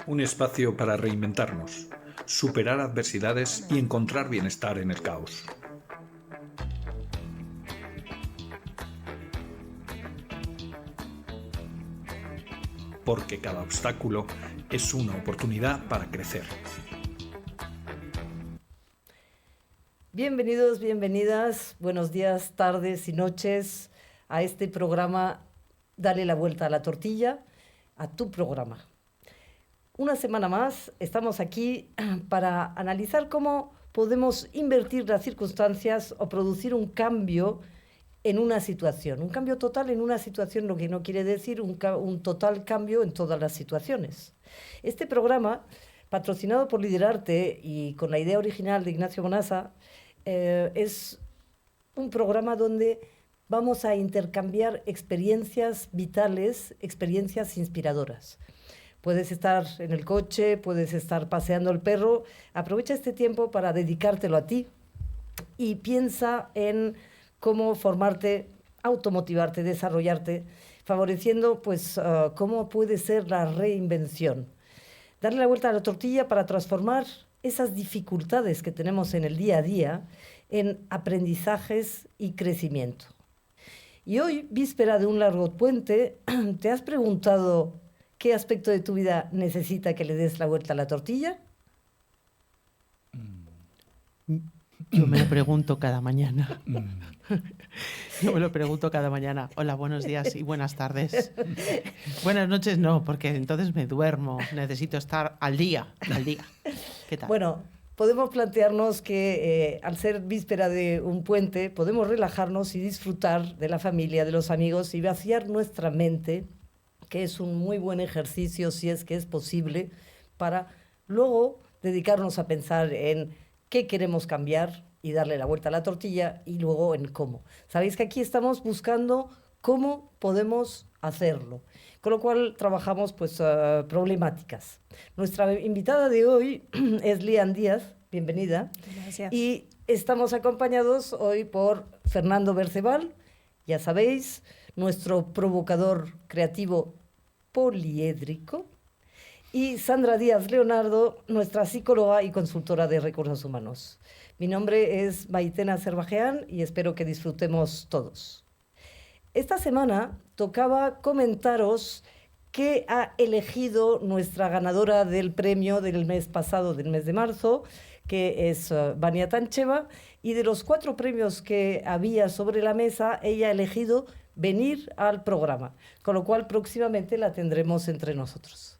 Un espacio para reinventarnos, superar adversidades y encontrar bienestar en el caos. Porque cada obstáculo es una oportunidad para crecer. Bienvenidos, bienvenidas, buenos días, tardes y noches a este programa Dale la vuelta a la tortilla, a tu programa. Una semana más estamos aquí para analizar cómo podemos invertir las circunstancias o producir un cambio en una situación. Un cambio total en una situación, lo que no quiere decir un total cambio en todas las situaciones. Este programa, patrocinado por Liderarte y con la idea original de Ignacio Bonassa, es un programa donde vamos a intercambiar experiencias vitales, experiencias inspiradoras. Puedes estar en el coche, puedes estar paseando el perro. Aprovecha este tiempo para dedicártelo a ti y piensa en cómo formarte, automotivarte, desarrollarte, favoreciendo cómo puede ser la reinvención. Darle la vuelta a la tortilla para transformar esas dificultades que tenemos en el día a día en aprendizajes y crecimiento. Y hoy, víspera de un largo puente, ¿te has preguntado qué aspecto de tu vida necesita que le des la vuelta a la tortilla? Yo me lo pregunto cada mañana. Yo me lo pregunto cada mañana. Hola, buenos días y buenas tardes. Buenas noches no, porque entonces me duermo. Necesito estar al día. ¿Qué tal? Bueno, podemos plantearnos que al ser víspera de un puente, podemos relajarnos y disfrutar de la familia, de los amigos y vaciar nuestra mente, que es un muy buen ejercicio, si es que es posible, para luego dedicarnos a pensar en qué queremos cambiar y darle la vuelta a la tortilla y luego en cómo. Sabéis que aquí estamos buscando cómo podemos hacerlo, con lo cual trabajamos problemáticas. Nuestra invitada de hoy es Lian Díaz, bienvenida. Gracias. Y estamos acompañados hoy por Fernando Berceval, ya sabéis, nuestro provocador creativo poliédrico, y Sandra Díaz Leonardo, nuestra psicóloga y consultora de recursos humanos. Mi nombre es Maitena Cerbajean y espero que disfrutemos todos. Esta semana tocaba comentaros qué ha elegido nuestra ganadora del premio del mes pasado, del mes de marzo, que es Vania Tancheva, y de los 4 premios que había sobre la mesa, ella ha elegido venir al programa, con lo cual próximamente la tendremos entre nosotros.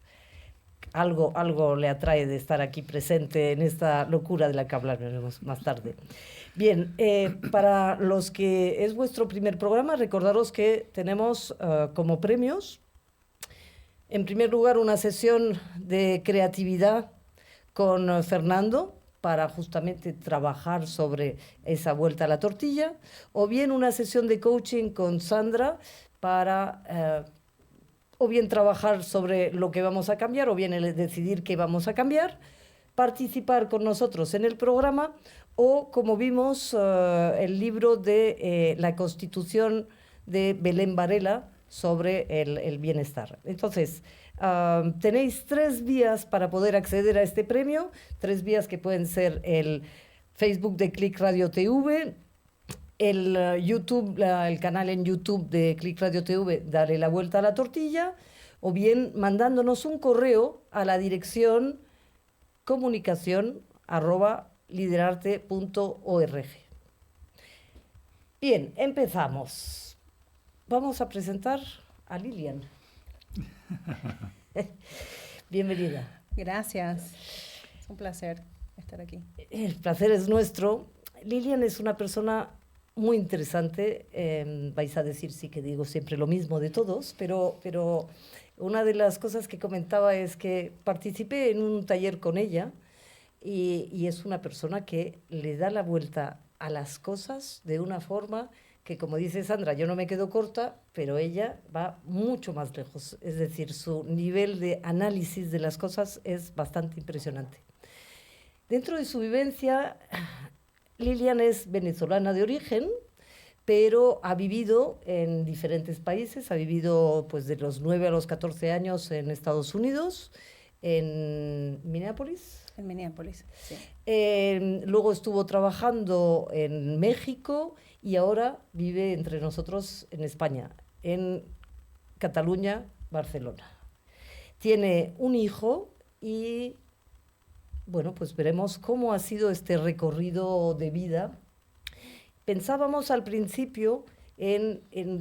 Algo le atrae de estar aquí presente en esta locura de la que hablaremos más tarde. Bien, para los que es vuestro primer programa, recordaros que tenemos como premios, en primer lugar, una sesión de creatividad con Fernando, para justamente trabajar sobre esa vuelta a la tortilla, o bien una sesión de coaching con Sandra para o bien trabajar sobre lo que vamos a cambiar, o bien decidir qué vamos a cambiar, participar con nosotros en el programa, o como vimos el libro de la Constitución de Belén Varela sobre el bienestar. Entonces, tenéis 3 vías para poder acceder a este premio, 3 vías que pueden ser el Facebook de Click Radio TV, el YouTube, el canal en YouTube de Click Radio TV, Dale la vuelta a la tortilla, o bien mandándonos un correo a la dirección comunicación@liderarte.org. Bien, empezamos. Vamos a presentar a Lilian. Bienvenida. Gracias. Es un placer estar aquí. El placer es nuestro. Lilian es una persona muy interesante. Vais a decir sí que digo siempre lo mismo de todos, pero una de las cosas que comentaba es que participé en un taller con ella y es una persona que le da la vuelta a las cosas de una forma que, como dice Sandra, yo no me quedo corta, pero ella va mucho más lejos. Es decir, su nivel de análisis de las cosas es bastante impresionante. Dentro de su vivencia, Lilian es venezolana de origen, pero ha vivido en diferentes países, ha vivido pues de los 9 a los 14 años en Estados Unidos, en Minneapolis. En Minneapolis, sí. Luego estuvo trabajando en México y ahora vive entre nosotros en España, en Cataluña, Barcelona. Tiene un hijo y, bueno, pues veremos cómo ha sido este recorrido de vida. Pensábamos al principio en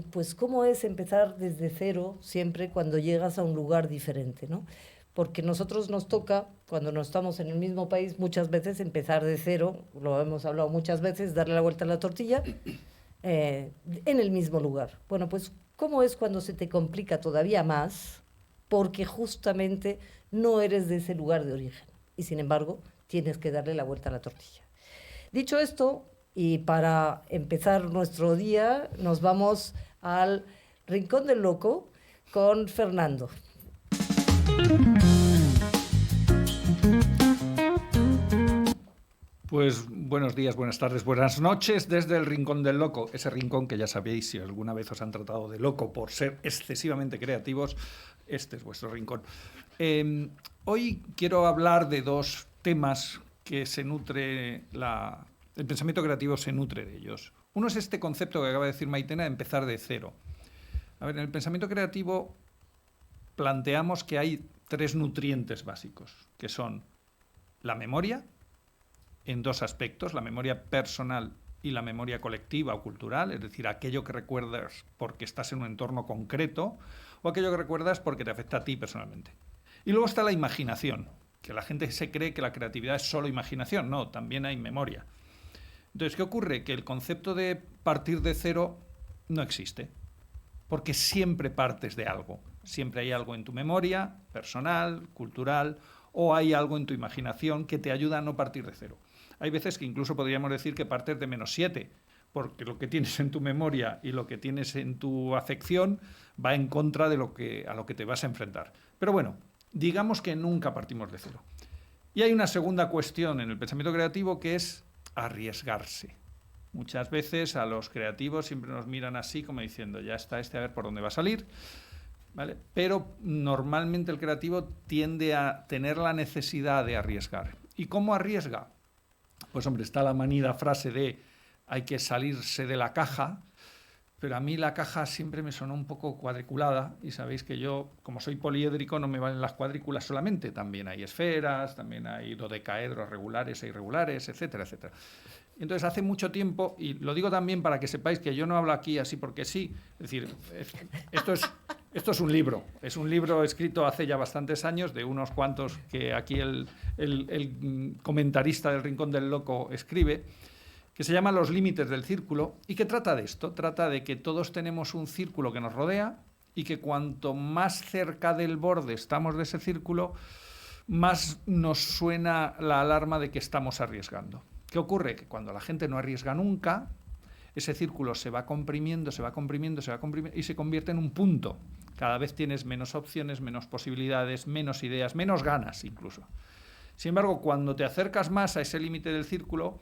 pues cómo es empezar desde cero siempre cuando llegas a un lugar diferente, ¿no? Porque nosotros nos toca, cuando no estamos en el mismo país, muchas veces empezar de cero, lo hemos hablado muchas veces, darle la vuelta a la tortilla, en el mismo lugar. Bueno, pues ¿cómo es cuando se te complica todavía más? Porque justamente no eres de ese lugar de origen y sin embargo tienes que darle la vuelta a la tortilla. Dicho esto, y para empezar nuestro día, nos vamos al Rincón del Loco con Fernando. Pues buenos días, buenas tardes, buenas noches desde el Rincón del Loco, ese rincón que ya sabéis, si alguna vez os han tratado de loco por ser excesivamente creativos, este es vuestro rincón. Hoy quiero hablar de dos temas que se nutre, el pensamiento creativo se nutre de ellos. Uno es este concepto que acaba de decir Maitena, de empezar de cero. A ver, en el pensamiento creativo planteamos que hay tres nutrientes básicos, que son la memoria, en dos aspectos, la memoria personal y la memoria colectiva o cultural, es decir, aquello que recuerdas porque estás en un entorno concreto o aquello que recuerdas porque te afecta a ti personalmente. Y luego está la imaginación, que la gente se cree que la creatividad es solo imaginación, no, también hay memoria. Entonces, ¿qué ocurre? Que el concepto de partir de cero no existe, porque siempre partes de algo, siempre hay algo en tu memoria personal, cultural, o hay algo en tu imaginación que te ayuda a no partir de cero. Hay veces que incluso podríamos decir que partes de -7, porque lo que tienes en tu memoria y lo que tienes en tu afección va en contra de a lo que te vas a enfrentar. Pero bueno, digamos que nunca partimos de cero. Y hay una segunda cuestión en el pensamiento creativo que es arriesgarse. Muchas veces a los creativos siempre nos miran así como diciendo, ya está a ver por dónde va a salir, ¿vale? Pero normalmente el creativo tiende a tener la necesidad de arriesgar. ¿Y cómo arriesga? Pues hombre, está la manida frase de hay que salirse de la caja, pero a mí la caja siempre me sonó un poco cuadriculada y sabéis que yo, como soy poliédrico, no me valen las cuadrículas solamente, también hay esferas, también hay dodecaedros regulares e irregulares, etcétera, etcétera. Entonces, hace mucho tiempo, y lo digo también para que sepáis que yo no hablo aquí así porque sí, es decir, esto es un libro escrito hace ya bastantes años, de unos cuantos que aquí el comentarista del Rincón del Loco escribe, que se llama Los límites del círculo, y que trata de esto, trata de que todos tenemos un círculo que nos rodea, y que cuanto más cerca del borde estamos de ese círculo, más nos suena la alarma de que estamos arriesgando. ¿Qué ocurre? Que cuando la gente no arriesga nunca, ese círculo se va comprimiendo, se va comprimiendo, se va comprimiendo y se convierte en un punto. Cada vez tienes menos opciones, menos posibilidades, menos ideas, menos ganas incluso. Sin embargo, cuando te acercas más a ese límite del círculo,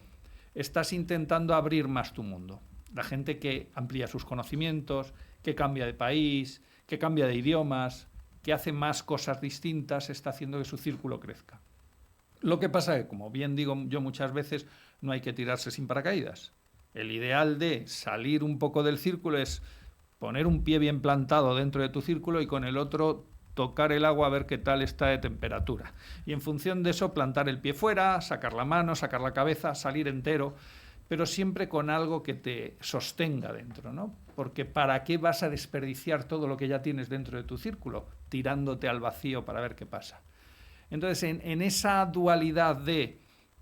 estás intentando abrir más tu mundo. La gente que amplía sus conocimientos, que cambia de país, que cambia de idiomas, que hace más cosas distintas, está haciendo que su círculo crezca. Lo que pasa es que, como bien digo yo muchas veces, no hay que tirarse sin paracaídas. El ideal de salir un poco del círculo es poner un pie bien plantado dentro de tu círculo y con el otro tocar el agua a ver qué tal está de temperatura. Y en función de eso plantar el pie fuera, sacar la mano, sacar la cabeza, salir entero, pero siempre con algo que te sostenga dentro, ¿no? Porque ¿para qué vas a desperdiciar todo lo que ya tienes dentro de tu círculo? Tirándote al vacío para ver qué pasa. Entonces, en esa dualidad de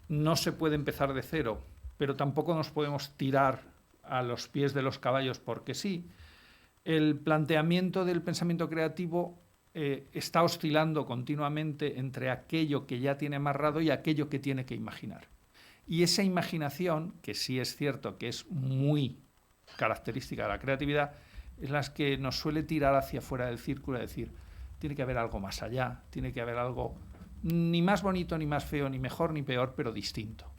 no se puede empezar de cero, pero tampoco nos podemos tirar a los pies de los caballos porque sí, el planteamiento del pensamiento creativo está oscilando continuamente entre aquello que ya tiene amarrado y aquello que tiene que imaginar. Y esa imaginación, que sí es cierto que es muy característica de la creatividad, es la que nos suele tirar hacia fuera del círculo, es decir, tiene que haber algo más allá, tiene que haber algo ni más bonito, ni más feo, ni mejor, ni peor, pero distinto.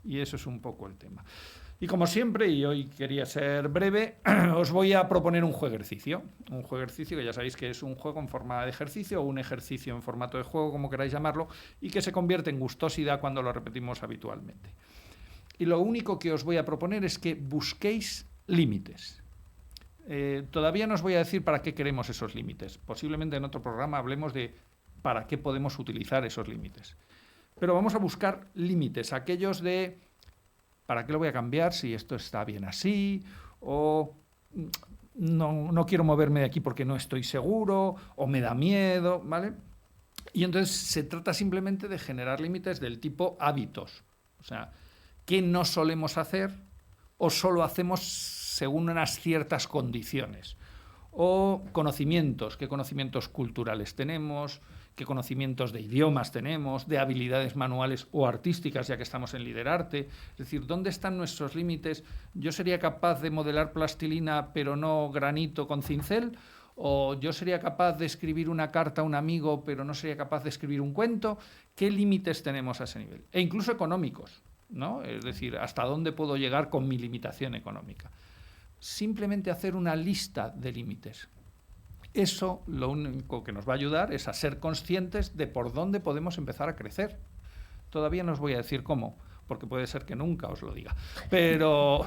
Y eso es un poco el tema. Y como siempre, y hoy quería ser breve, os voy a proponer un jueguercicio. Un jueguercicio que ya sabéis que es un juego en forma de ejercicio o un ejercicio en formato de juego, como queráis llamarlo, y que se convierte en gustosidad cuando lo repetimos habitualmente. Y lo único que os voy a proponer es que busquéis límites. Todavía no os voy a decir para qué queremos esos límites. Posiblemente en otro programa hablemos de para qué podemos utilizar esos límites. Pero vamos a buscar límites, aquellos de ¿para qué lo voy a cambiar si esto está bien así? O no quiero moverme de aquí porque no estoy seguro, o me da miedo, ¿vale? Y entonces se trata simplemente de generar límites del tipo hábitos. O sea, ¿qué no solemos hacer o solo hacemos según unas ciertas condiciones? O conocimientos, ¿qué conocimientos culturales tenemos? ¿Qué conocimientos de idiomas tenemos? ¿De habilidades manuales o artísticas, ya que estamos en Liderarte? Es decir, ¿dónde están nuestros límites? ¿Yo sería capaz de modelar plastilina pero no granito con cincel? ¿O yo sería capaz de escribir una carta a un amigo pero no sería capaz de escribir un cuento? ¿Qué límites tenemos a ese nivel? E incluso económicos, ¿no? Es decir, ¿hasta dónde puedo llegar con mi limitación económica? Simplemente hacer una lista de límites. Eso lo único que nos va a ayudar es a ser conscientes de por dónde podemos empezar a crecer. Todavía no os voy a decir cómo, porque puede ser que nunca os lo diga, pero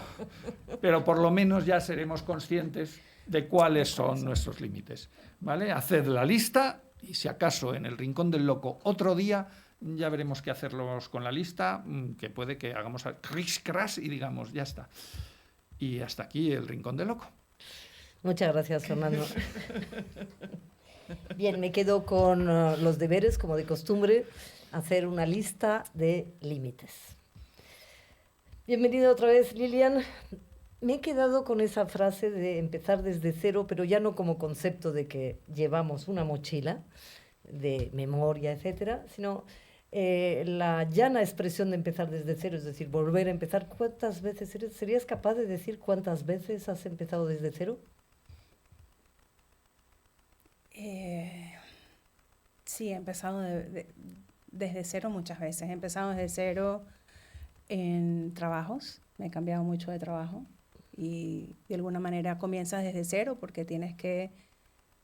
por lo menos ya seremos conscientes de cuáles son nuestros límites, ¿vale? Haced la lista y si acaso en el Rincón del Loco otro día ya veremos qué hacerlos con la lista, que puede que hagamos criss crash y digamos, ya está. Y hasta aquí el Rincón del Loco. Muchas gracias, Fernando. Bien, me quedo con los deberes, como de costumbre, hacer una lista de límites. Bienvenida otra vez, Lilian. Me he quedado con esa frase de empezar desde cero, pero ya no como concepto de que llevamos una mochila de memoria, etcétera, sino la llana expresión de empezar desde cero, es decir, volver a empezar. ¿Cuántas veces serías capaz de decir cuántas veces has empezado desde cero? Sí, he empezado desde cero muchas veces. He empezado desde cero en trabajos, me he cambiado mucho de trabajo y de alguna manera comienzas desde cero porque tienes que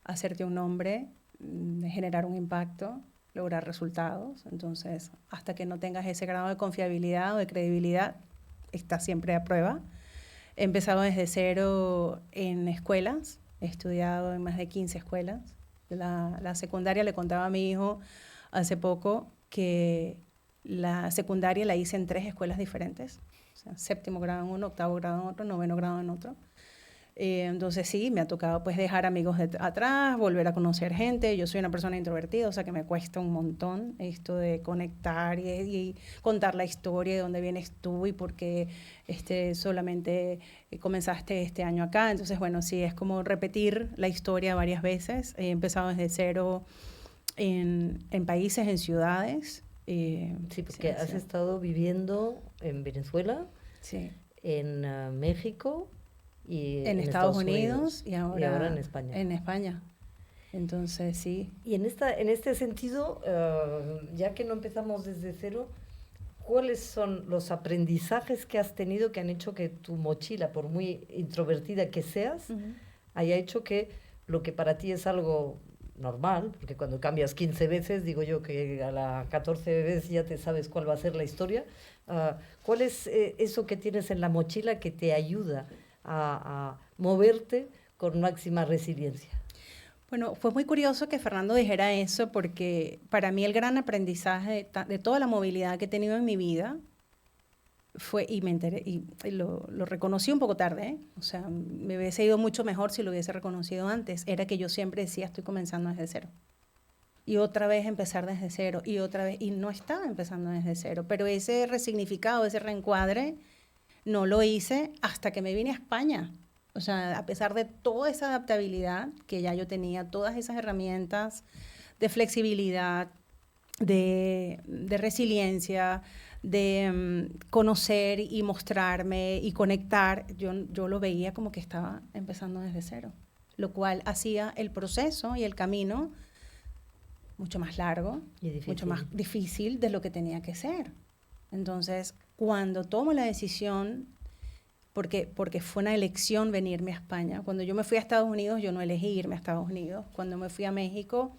hacerte un nombre, generar un impacto, lograr resultados. Entonces, hasta que no tengas ese grado de confiabilidad o de credibilidad, estás siempre a prueba. He empezado desde cero en escuelas, he estudiado en más de 15 escuelas. La secundaria, le contaba a mi hijo hace poco que la secundaria la hice en 3 escuelas diferentes. O sea, 7º grado en uno, 8º grado en otro, 9º grado en otro. Entonces sí, me ha tocado pues dejar amigos atrás, volver a conocer gente. Yo soy una persona introvertida, o sea que me cuesta un montón esto de conectar y contar la historia de dónde vienes tú y por qué solamente comenzaste este año acá. Entonces bueno, sí, es como repetir la historia varias veces. He empezado desde cero en países, en ciudades. Sí, porque has estado viviendo en Venezuela, sí, en México y en Estados Unidos y ahora en España. En España. Entonces, sí. Y en este sentido, ya que no empezamos desde cero, ¿cuáles son los aprendizajes que has tenido que han hecho que tu mochila, por muy introvertida que seas, haya hecho que lo que para ti es algo normal, porque cuando cambias 15 veces, digo yo que a la 14 vez ya te sabes cuál va a ser la historia, ¿cuál es eso que tienes en la mochila que te ayuda a moverte con máxima resiliencia? Bueno, fue muy curioso que Fernando dijera eso porque para mí el gran aprendizaje de toda la movilidad que he tenido en mi vida fue, y me enteré, y lo reconocí un poco tarde, ¿eh? O sea, me hubiese ido mucho mejor si lo hubiese reconocido antes, era que yo siempre decía estoy comenzando desde cero. Y otra vez empezar desde cero, y otra vez, y no estaba empezando desde cero, pero ese resignificado, ese reencuadre, no lo hice hasta que me vine a España. O sea, a pesar de toda esa adaptabilidad que ya yo tenía, todas esas herramientas de flexibilidad, de resiliencia, de conocer y mostrarme y conectar, yo lo veía como que estaba empezando desde cero, lo cual hacía el proceso y el camino mucho más largo, mucho más difícil de lo que tenía que ser. Entonces, cuando tomo la decisión porque fue una elección venirme a España. Cuando yo me fui a Estados Unidos, yo no elegí irme a Estados Unidos. Cuando me fui a México,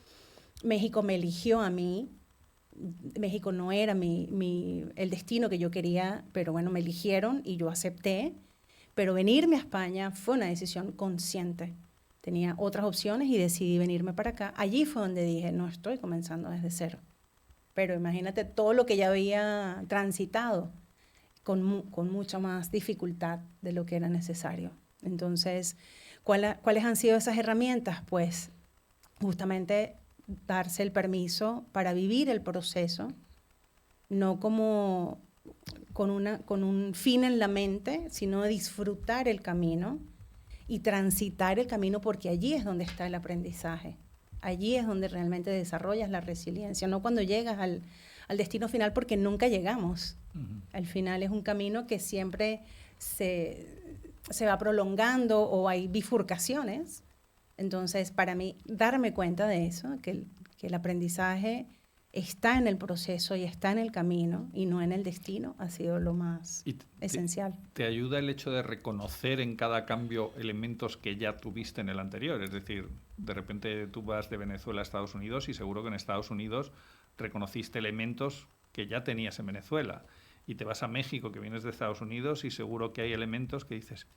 México me eligió a mí. México no era el destino que yo quería, pero bueno, me eligieron y yo acepté. Pero venirme a España fue una decisión consciente. Tenía otras opciones y decidí venirme para acá. Allí fue donde dije, no, estoy comenzando desde cero. Pero imagínate todo lo que ya había transitado con mucha más dificultad de lo que era necesario. Entonces, ¿cuáles han sido esas herramientas? Pues justamente darse el permiso para vivir el proceso, no como con un fin en la mente, sino disfrutar el camino y transitar el camino, porque allí es donde está el aprendizaje. Allí es donde realmente desarrollas la resiliencia, no cuando llegas al destino final, porque nunca llegamos. Al final es un camino que siempre se va prolongando o hay bifurcaciones. Entonces, para mí, darme cuenta de eso, que el aprendizaje está en el proceso y está en el camino y no en el destino, ha sido lo más esencial. ¿Te ayuda el hecho de reconocer en cada cambio elementos que ya tuviste en el anterior? Es decir, de repente tú vas de Venezuela a Estados Unidos y seguro que en Estados Unidos reconociste elementos que ya tenías en Venezuela. Y te vas a México, que vienes de Estados Unidos, y seguro que hay elementos que dices,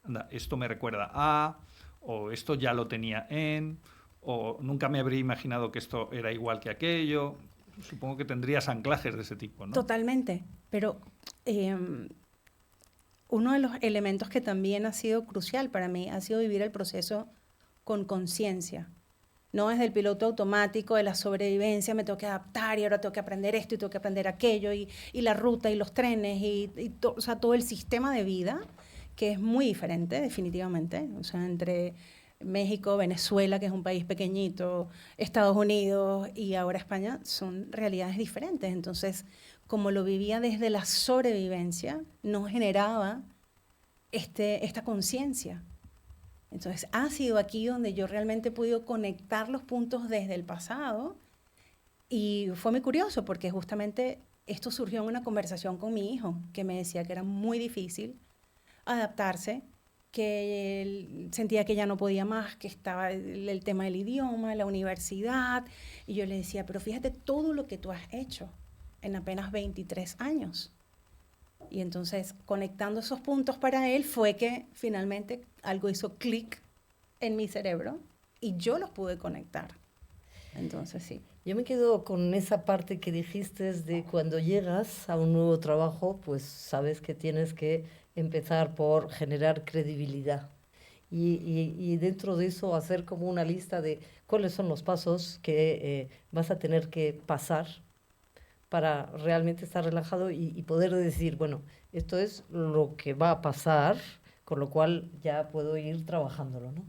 anda, esto me recuerda a, o esto ya lo tenía en, o nunca me habría imaginado que esto era igual que aquello. Supongo que tendrías anclajes de ese tipo, ¿no? Totalmente, pero uno de los elementos que también ha sido crucial para mí ha sido vivir el proceso con conciencia. No desde el piloto automático de la sobrevivencia, me tengo que adaptar y ahora tengo que aprender esto y tengo que aprender aquello, y la ruta y los trenes o sea, todo el sistema de vida, que es muy diferente definitivamente, o sea, entre México, Venezuela, que es un país pequeñito, Estados Unidos y ahora España, son realidades diferentes. Entonces, como lo vivía desde la sobrevivencia, no generaba esta conciencia. Entonces, ha sido aquí donde yo realmente he podido conectar los puntos desde el pasado, y fue muy curioso porque justamente esto surgió en una conversación con mi hijo, que me decía que era muy difícil adaptarse, que él sentía que ya no podía más, que estaba el tema del idioma, la universidad, y yo le decía, pero fíjate todo lo que tú has hecho en apenas 23 años. Y entonces, conectando esos puntos para él, fue que finalmente algo hizo clic en mi cerebro y yo los pude conectar. Entonces, sí. Yo me quedo con esa parte que dijiste de cuando llegas a un nuevo trabajo, pues sabes que tienes que empezar por generar credibilidad. Y dentro de eso hacer como una lista de cuáles son los pasos que vas a tener que pasar para realmente estar relajado y poder decir, bueno, esto es lo que va a pasar, con lo cual ya puedo ir trabajándolo, ¿no?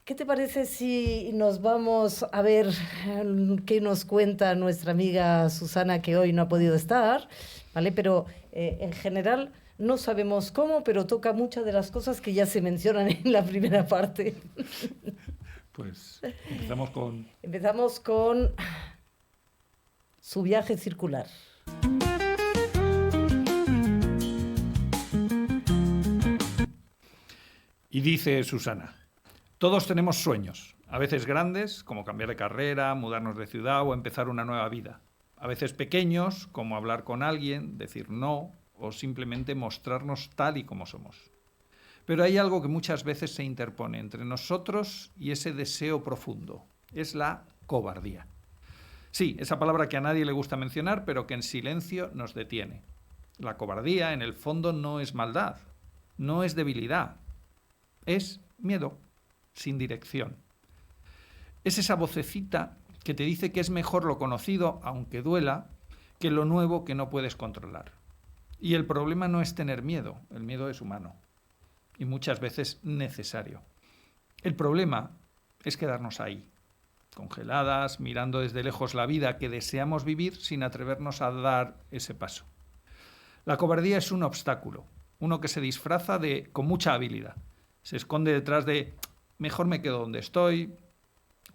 ¿Qué te parece si nos vamos a ver qué nos cuenta nuestra amiga Susana, que hoy no ha podido estar, ¿vale? Pero en general no sabemos cómo, pero toca muchas de las cosas que ya se mencionan en la primera parte. Pues empezamos con... Empezamos con su viaje circular. Y dice Susana, todos tenemos sueños, a veces grandes, como cambiar de carrera, mudarnos de ciudad o empezar una nueva vida. A veces pequeños, como hablar con alguien, decir no o simplemente mostrarnos tal y como somos. Pero hay algo que muchas veces se interpone entre nosotros y ese deseo profundo. Es la cobardía. Sí, esa palabra que a nadie le gusta mencionar, pero que en silencio nos detiene. La cobardía, en el fondo, no es maldad, no es debilidad, es miedo, sin dirección. Es esa vocecita que te dice que es mejor lo conocido, aunque duela, que lo nuevo que no puedes controlar. Y el problema no es tener miedo, el miedo es humano y muchas veces necesario. El problema es quedarnos ahí, congeladas, mirando desde lejos la vida que deseamos vivir sin atrevernos a dar ese paso. La cobardía es un obstáculo, uno que se disfraza con mucha habilidad. Se esconde detrás de mejor me quedo donde estoy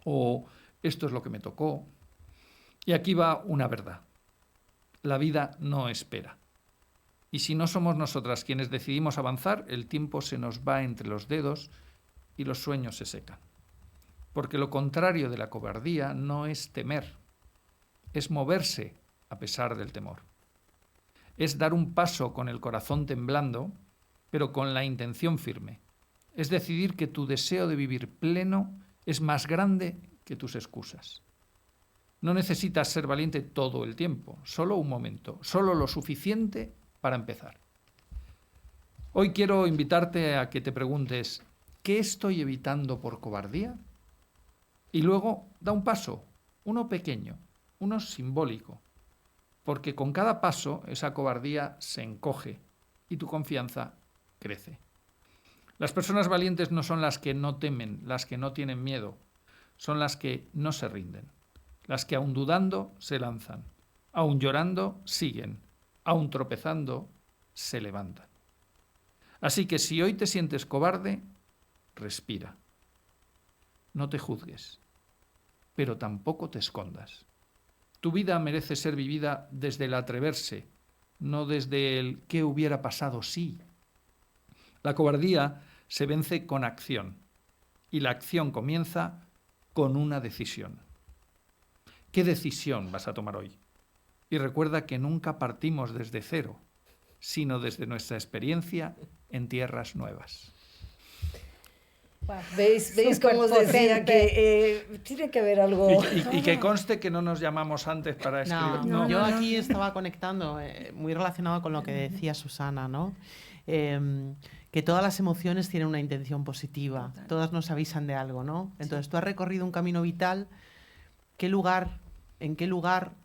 o esto es lo que me tocó. Y aquí va una verdad. La vida no espera. Y si no somos nosotras quienes decidimos avanzar, el tiempo se nos va entre los dedos y los sueños se secan. Porque lo contrario de la cobardía no es temer, es moverse a pesar del temor. Es dar un paso con el corazón temblando, pero con la intención firme. Es decidir que tu deseo de vivir pleno es más grande que tus excusas. No necesitas ser valiente todo el tiempo, solo un momento, solo lo suficiente para empezar. Hoy quiero invitarte a que te preguntes, ¿qué estoy evitando por cobardía? Y luego da un paso, uno pequeño, uno simbólico, porque con cada paso esa cobardía se encoge y tu confianza crece. Las personas valientes no son las que no temen, las que no tienen miedo, son las que no se rinden, las que aun dudando se lanzan, aun llorando siguen, aun tropezando se levantan. Así que si hoy te sientes cobarde, respira. No te juzgues, pero tampoco te escondas. Tu vida merece ser vivida desde el atreverse, no desde el ¿qué hubiera pasado si? La cobardía se vence con acción y la acción comienza con una decisión. ¿Qué decisión vas a tomar hoy? Y recuerda que nunca partimos desde cero, sino desde nuestra experiencia en tierras nuevas. Wow. ¿Veis cómo os decía que tiene que haber algo? Y que conste que no nos llamamos antes para escribir. No, yo aquí estaba conectando, muy relacionado con lo que decía Susana, ¿no? Que todas las emociones tienen una intención positiva, todas nos avisan de algo, ¿no? Entonces tú has recorrido un camino vital, ¿en qué lugar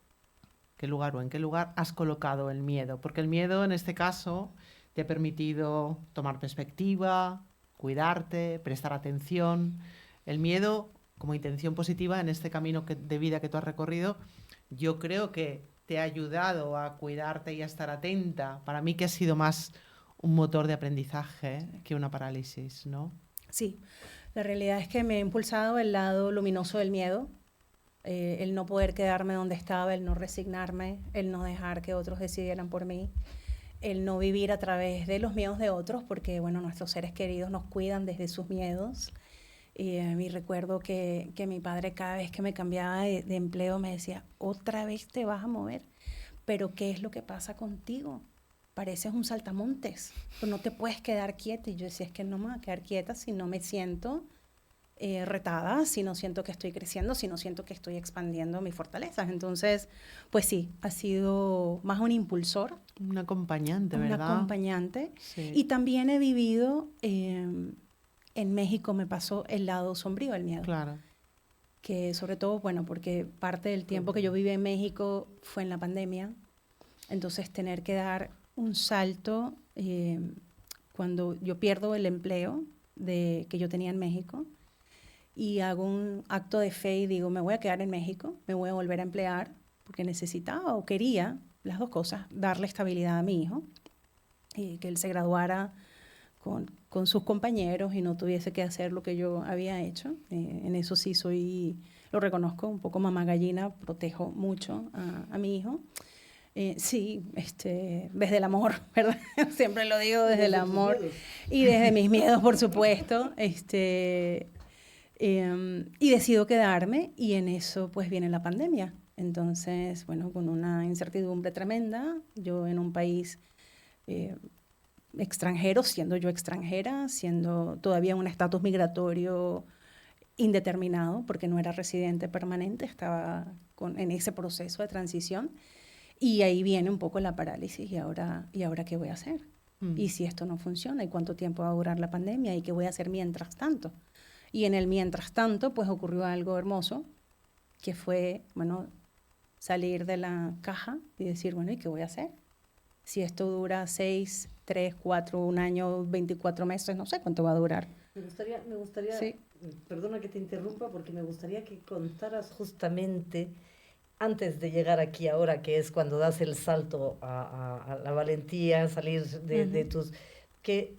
has colocado el miedo? Porque el miedo en este caso te ha permitido tomar perspectiva, cuidarte, prestar atención. El miedo como intención positiva en este camino de vida que tú has recorrido, yo creo que te ha ayudado a cuidarte y a estar atenta. Para mí que ha sido más un motor de aprendizaje que una parálisis, ¿no? Sí, la realidad es que me ha impulsado el lado luminoso del miedo, el no poder quedarme donde estaba, el no resignarme, el no dejar que otros decidieran por mí, el no vivir a través de los miedos de otros, porque bueno, nuestros seres queridos nos cuidan desde sus miedos. Y recuerdo que mi padre cada vez que me cambiaba de empleo me decía, otra vez te vas a mover, pero ¿qué es lo que pasa contigo? Pareces un saltamontes, pues no te puedes quedar quieta. Y yo decía, es que no me voy a quedar quieta si no me siento retada, si no siento que estoy creciendo, si no siento que estoy expandiendo mis fortalezas. Entonces, pues sí, ha sido más un impulsor. Un acompañante, ¿verdad? Un acompañante. Sí. Y también he vivido, en México me pasó el lado sombrío del miedo. Claro. Que sobre todo, bueno, porque parte del tiempo que yo viví en México fue en la pandemia. Entonces, tener que dar un salto cuando yo pierdo el empleo que yo tenía en México y hago un acto de fe y digo, me voy a quedar en México, me voy a volver a emplear porque necesitaba o quería, las dos cosas, darle estabilidad a mi hijo y que él se graduara con sus compañeros y no tuviese que hacer lo que yo había hecho. En eso sí lo reconozco, un poco mamá gallina, protejo mucho a mi hijo. Sí, desde el amor, ¿verdad? Siempre lo digo, desde el amor y desde mis miedos, por supuesto. Y decido quedarme y en eso pues viene la pandemia. Entonces, bueno, con una incertidumbre tremenda, yo en un país extranjero, siendo yo extranjera, siendo todavía un estatus migratorio indeterminado, porque no era residente permanente, estaba en ese proceso de transición. Y ahí viene un poco la parálisis. ¿Y ahora qué voy a hacer? ¿Y si esto no funciona? ¿Y cuánto tiempo va a durar la pandemia? ¿Y qué voy a hacer mientras tanto? Y en el mientras tanto, pues ocurrió algo hermoso, que fue, bueno, salir de la caja y decir, bueno, ¿y qué voy a hacer? Si esto dura 6, 3, 4, un año, 24 meses, no sé cuánto va a durar. Me gustaría sí. Perdona que te interrumpa, porque me gustaría que contaras justamente antes de llegar aquí ahora, que es cuando das el salto a la valentía, salir de tus... que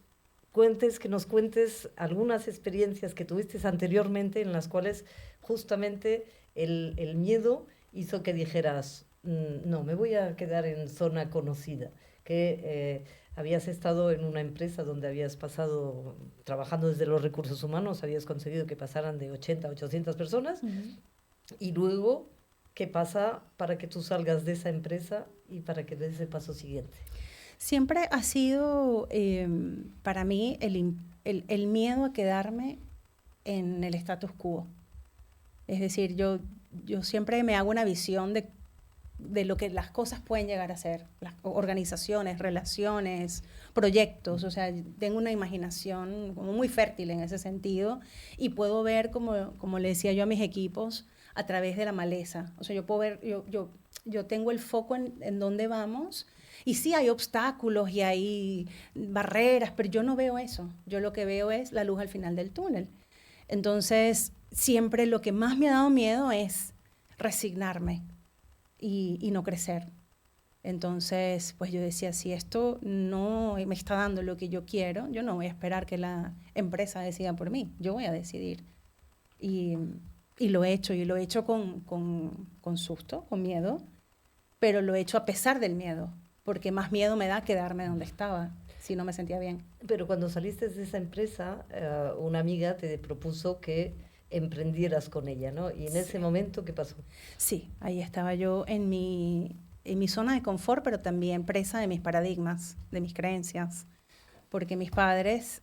nos cuentes algunas experiencias que tuviste anteriormente en las cuales justamente el miedo hizo que dijeras, no, me voy a quedar en zona conocida. que habías estado en una empresa donde habías pasado, trabajando desde los recursos humanos, habías conseguido que pasaran de 80 a 800 personas, y luego, ¿qué pasa para que tú salgas de esa empresa y para que des el paso siguiente? Siempre ha sido para mí el miedo a quedarme en el status quo. Es decir, yo siempre me hago una visión de lo que las cosas pueden llegar a ser, las organizaciones, relaciones, proyectos. O sea, tengo una imaginación como muy fértil en ese sentido y puedo ver, como le decía yo a mis equipos, a través de la maleza. O sea, yo puedo ver, yo tengo el foco en dónde vamos. Y sí, hay obstáculos y hay barreras, pero yo no veo eso. Yo lo que veo es la luz al final del túnel. Entonces, siempre lo que más me ha dado miedo es resignarme y no crecer. Entonces, pues yo decía, si esto no me está dando lo que yo quiero, yo no voy a esperar que la empresa decida por mí. Yo voy a decidir. Y lo he hecho, y lo he hecho con susto, con miedo, pero lo he hecho a pesar del miedo. Porque más miedo me da quedarme donde estaba, si no me sentía bien. Pero cuando saliste de esa empresa, una amiga te propuso que emprendieras con ella, ¿no? Y en ese momento, ¿qué pasó? Sí, ahí estaba yo en mi zona de confort, pero también presa de mis paradigmas, de mis creencias. Porque mis padres,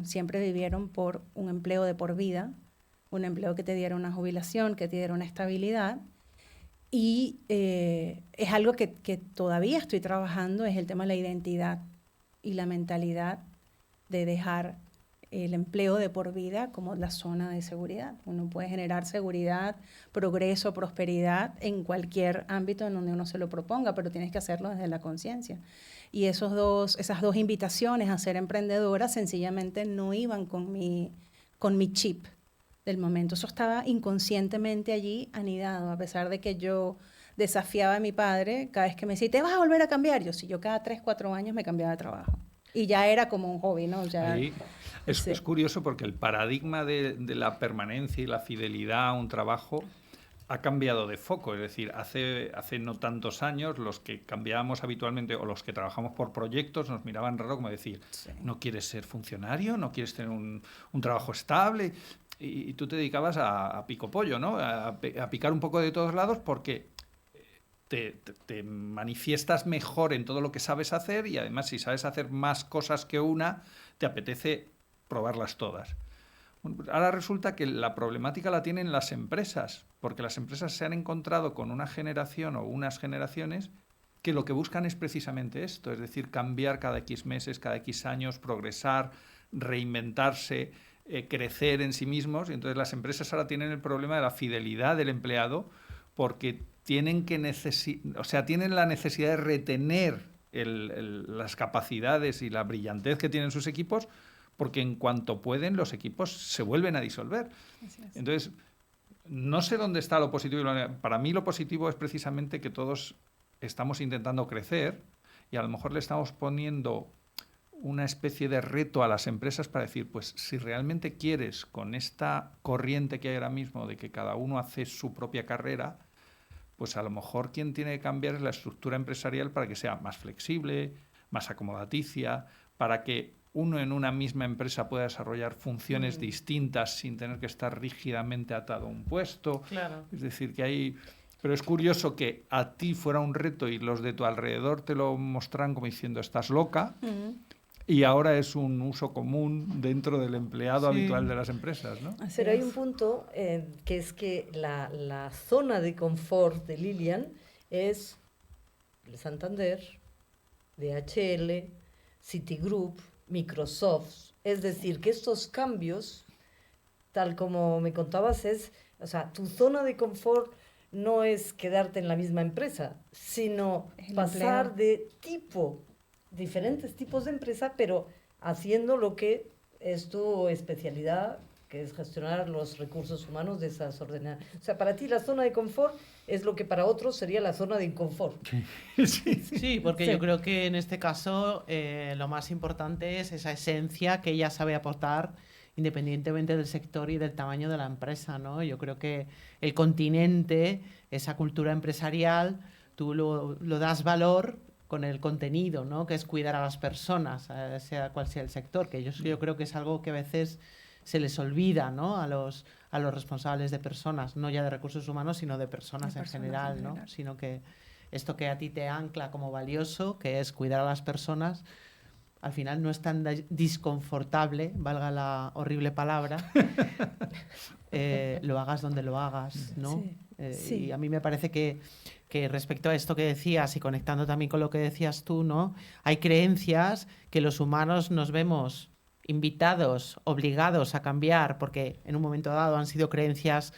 siempre vivieron por un empleo de por vida, un empleo que te diera una jubilación, que te diera una estabilidad. Y es algo que todavía estoy trabajando, es el tema de la identidad y la mentalidad de dejar el empleo de por vida como la zona de seguridad. Uno puede generar seguridad, progreso, prosperidad en cualquier ámbito en donde uno se lo proponga, pero tienes que hacerlo desde la conciencia. Y esas dos invitaciones a ser emprendedora sencillamente no iban con mi chip del momento. Eso estaba inconscientemente allí anidado, a pesar de que yo desafiaba a mi padre cada vez que me decía, ¿te vas a volver a cambiar? Yo cada 3, 4 años me cambiaba de trabajo. Y ya era como un hobby, ¿no? Ya, Ahí es curioso porque el paradigma de la permanencia y la fidelidad a un trabajo ha cambiado de foco. Es decir, hace no tantos años los que cambiábamos habitualmente o los que trabajamos por proyectos nos miraban raro como decir, ¿no quieres ser funcionario? ¿No quieres tener un trabajo estable? Y tú te dedicabas a pico pollo, ¿no? A picar un poco de todos lados porque te manifiestas mejor en todo lo que sabes hacer y además si sabes hacer más cosas que una, te apetece probarlas todas. Bueno, pues ahora resulta que la problemática la tienen las empresas, porque las empresas se han encontrado con una generación o unas generaciones que lo que buscan es precisamente esto, es decir, cambiar cada X meses, cada X años, progresar, reinventarse, crecer en sí mismos. Y entonces las empresas ahora tienen el problema de la fidelidad del empleado porque tienen la necesidad de retener las capacidades y la brillantez que tienen sus equipos porque en cuanto pueden los equipos se vuelven a disolver. Entonces, no sé dónde está lo positivo. Para mí lo positivo es precisamente que todos estamos intentando crecer y a lo mejor le estamos poniendo una especie de reto a las empresas para decir, pues si realmente quieres con esta corriente que hay ahora mismo de que cada uno hace su propia carrera, pues a lo mejor quien tiene que cambiar es la estructura empresarial para que sea más flexible, más acomodaticia, para que uno en una misma empresa pueda desarrollar funciones distintas sin tener que estar rígidamente atado a un puesto. Claro. Es decir, que hay... Pero es curioso que a ti fuera un reto y los de tu alrededor te lo mostran como diciendo, estás loca, y ahora es un uso común dentro del empleado habitual de las empresas, ¿no? Pero hay un punto que es que la zona de confort de Lilian es el Santander, DHL, Citigroup, Microsoft. Es decir, que estos cambios, tal como me contabas, o sea, tu zona de confort no es quedarte en la misma empresa, sino pasar de diferentes tipos de empresa, pero haciendo lo que es tu especialidad, que es gestionar los recursos humanos de esas ordenadas. O sea, para ti la zona de confort es lo que para otros sería la zona de inconfort. Sí, porque yo creo que en este caso lo más importante es esa esencia que ella sabe aportar independientemente del sector y del tamaño de la empresa, ¿no? Yo creo que el continente, esa cultura empresarial, tú lo das valor con el contenido, ¿no? Que es cuidar a las personas, sea cual sea el sector, que yo creo que es algo que a veces se les olvida, ¿no? A los responsables de personas, no ya de recursos humanos, sino de personas en general, ¿no? Sino que esto que a ti te ancla como valioso, que es cuidar a las personas, al final no es tan disconfortable, valga la horrible palabra, lo hagas donde lo hagas, ¿no? Sí. Y a mí me parece que respecto a esto que decías y conectando también con lo que decías tú, ¿no? Hay creencias que los humanos nos vemos invitados, obligados a cambiar, porque en un momento dado han sido creencias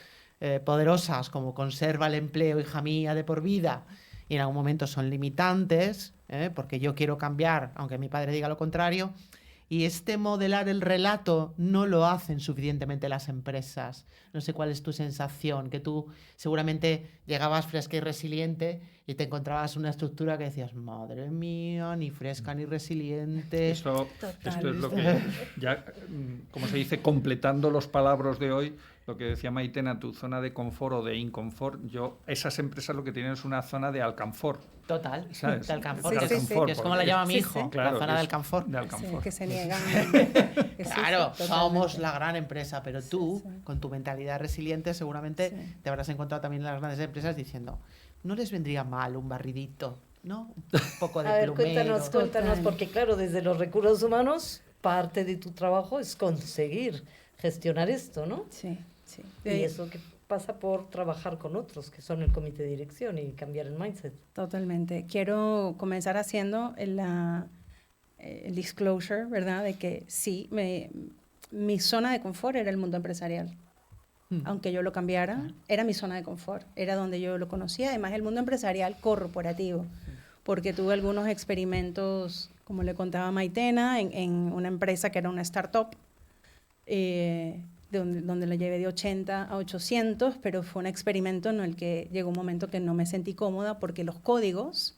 poderosas, como conserva el empleo, hija mía, de por vida, y en algún momento son limitantes, porque yo quiero cambiar, aunque mi padre diga lo contrario, y este modelar el relato no lo hacen suficientemente las empresas. No sé cuál es tu sensación, que tú seguramente llegabas fresca y resiliente y te encontrabas una estructura que decías, madre mía, ni fresca ni resiliente. Esto es lo que, ya, como se dice, completando los palabras de hoy, lo que decía Maitena, tu zona de confort o de inconfort, esas empresas lo que tienen es una zona de alcanfor. Total, ¿sabes? de alcanfor, Sí, que es como la llama mi hijo, claro, la zona del alcanfor. De alcanfor. Sí, que se niegan. Claro, somos la gran empresa, pero tú, con tu mentalidad resiliente, seguramente te habrás encontrado también en las grandes empresas diciendo, no les vendría mal un barridito, ¿no? Un poco de A ver, plumero. cuéntanos, porque claro, desde los recursos humanos, parte de tu trabajo es conseguir gestionar esto, ¿no? Sí, sí. Y eso que pasa por trabajar con otros, que son el comité de dirección, y cambiar el mindset. Totalmente. Quiero comenzar haciendo el disclosure, ¿verdad? De que sí, mi zona de confort era el mundo empresarial. Aunque yo lo cambiara, era mi zona de confort, era donde yo lo conocía. Además, el mundo empresarial corporativo, porque tuve algunos experimentos, como le contaba Maitena, en una empresa que era una startup, donde la llevé de 80 a 800, pero fue un experimento en el que llegó un momento que no me sentí cómoda porque los códigos,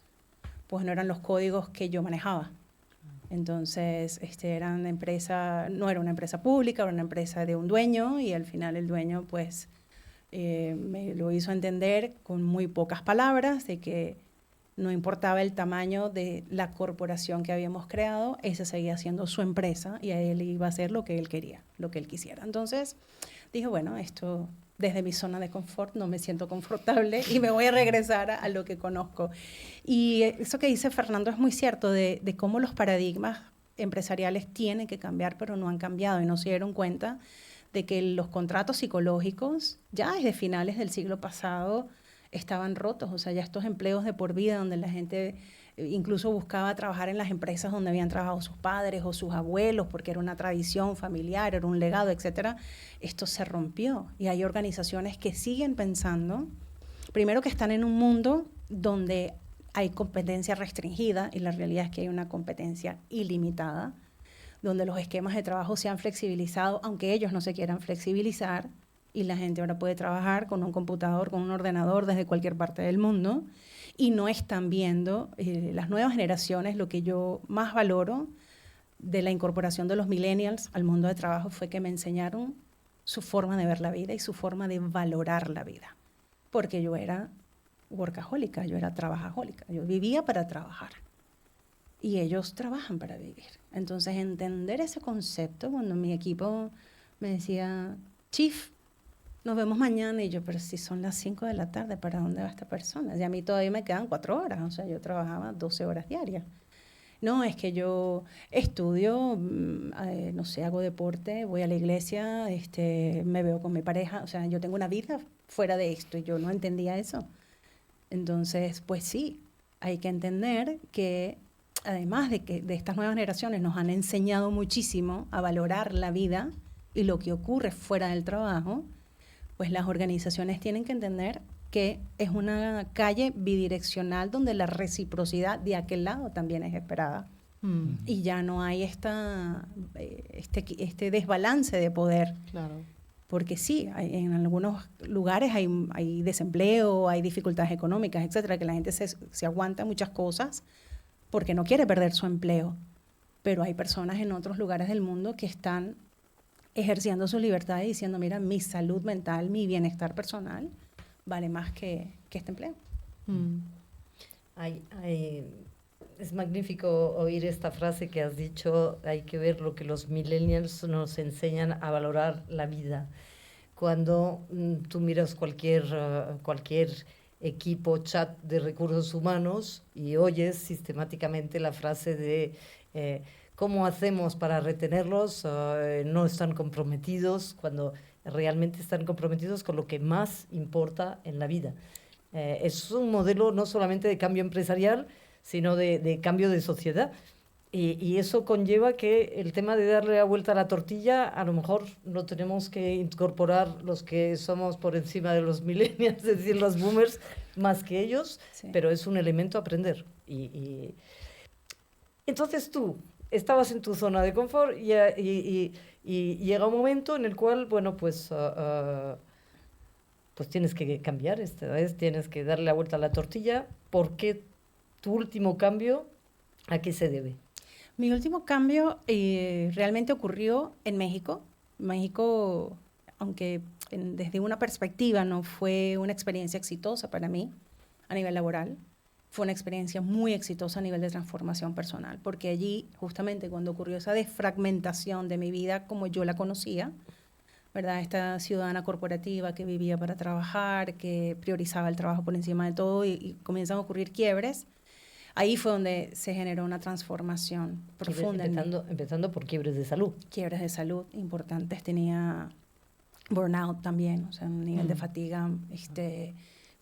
pues no eran los códigos que yo manejaba. Entonces, no era una empresa pública, era una empresa de un dueño, y al final el dueño, pues, me lo hizo entender con muy pocas palabras de que no importaba el tamaño de la corporación que habíamos creado, esa seguía siendo su empresa y a él iba a hacer lo que él quería, lo que él quisiera. Entonces, dije, bueno, esto desde mi zona de confort no me siento confortable y me voy a regresar a lo que conozco. Y eso que dice Fernando es muy cierto, de cómo los paradigmas empresariales tienen que cambiar, pero no han cambiado, y no se dieron cuenta de que los contratos psicológicos ya desde finales del siglo pasado estaban rotos. O sea, ya estos empleos de por vida donde la gente incluso buscaba trabajar en las empresas donde habían trabajado sus padres o sus abuelos, porque era una tradición familiar, era un legado, etcétera. Esto se rompió, y hay organizaciones que siguen pensando, primero, que están en un mundo donde hay competencia restringida, y la realidad es que hay una competencia ilimitada, donde los esquemas de trabajo se han flexibilizado, aunque ellos no se quieran flexibilizar, y la gente ahora puede trabajar con un computador, con un ordenador desde cualquier parte del mundo, y no están viendo las nuevas generaciones. Lo que yo más valoro de la incorporación de los millennials al mundo de trabajo fue que me enseñaron su forma de ver la vida y su forma de valorar la vida, porque yo era workahólica, yo era trabajajólica, yo vivía para trabajar y ellos trabajan para vivir. Entonces, entender ese concepto, cuando mi equipo me decía, Chief, nos vemos mañana, y yo, pero si son las 5 de la tarde, ¿para dónde va esta persona? Y a mí todavía me quedan 4 horas, o sea, yo trabajaba 12 horas diarias. No, es que yo estudio, no sé, hago deporte, voy a la iglesia, me veo con mi pareja, o sea, yo tengo una vida fuera de esto, y yo no entendía eso. Entonces, pues sí, hay que entender que además de que de estas nuevas generaciones nos han enseñado muchísimo a valorar la vida y lo que ocurre fuera del trabajo, pues las organizaciones tienen que entender que es una calle bidireccional donde la reciprocidad de aquel lado también es esperada. Y ya no hay este desbalance de poder. Claro. Porque sí, en algunos lugares hay desempleo, hay dificultades económicas, etcétera, que la gente se aguanta muchas cosas porque no quiere perder su empleo. Pero hay personas en otros lugares del mundo que están ejerciendo su libertad y diciendo, mira, mi salud mental, mi bienestar personal vale más que este empleo. Es magnífico oír esta frase que has dicho, hay que ver lo que los millennials nos enseñan a valorar la vida. Cuando tú miras cualquier equipo, chat de recursos humanos y oyes sistemáticamente la frase de ¿cómo hacemos para retenerlos? No están comprometidos, cuando realmente están comprometidos con lo que más importa en la vida. Es un modelo no solamente de cambio empresarial, sino de cambio de sociedad. Y eso conlleva que el tema de darle la vuelta a la tortilla, a lo mejor lo tenemos que incorporar los que somos por encima de los millennials, es decir, los boomers, más que ellos, Sí. pero es un elemento a aprender. Entonces tú estabas en tu zona de confort y llega un momento en el cual, bueno, pues tienes que cambiar esta vez, tienes que darle la vuelta a la tortilla. ¿Por qué tu último cambio? ¿A qué se debe? Mi último cambio realmente ocurrió en México. México, aunque desde una perspectiva no fue una experiencia exitosa para mí a nivel laboral, fue una experiencia muy exitosa a nivel de transformación personal, porque allí, justamente cuando ocurrió esa desfragmentación de mi vida como yo la conocía, ¿verdad? Esta ciudadana corporativa que vivía para trabajar, que priorizaba el trabajo por encima de todo y comienzan a ocurrir quiebres. Ahí fue donde se generó una transformación profunda. Empezando por quiebres de salud. Quiebres de salud importantes. Tenía burnout también, o sea, un nivel de fatiga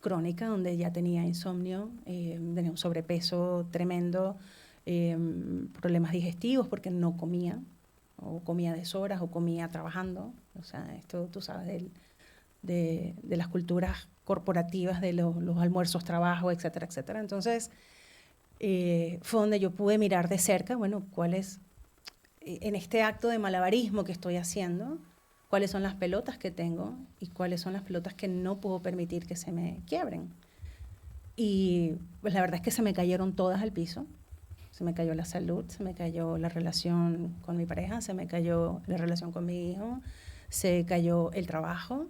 crónica, donde ya tenía insomnio, tenía un sobrepeso tremendo, problemas digestivos porque no comía, o comía a deshoras, o comía trabajando. O sea, esto tú sabes de las culturas corporativas, de los almuerzos, trabajo, etcétera, etcétera. Entonces, fue donde yo pude mirar de cerca, bueno, cuál es, en este acto de malabarismo que estoy haciendo, cuáles son las pelotas que tengo y cuáles son las pelotas que no puedo permitir que se me quiebren. Y pues la verdad es que se me cayeron todas al piso. Se me cayó la salud, se me cayó la relación con mi pareja, se me cayó la relación con mi hijo, se cayó el trabajo.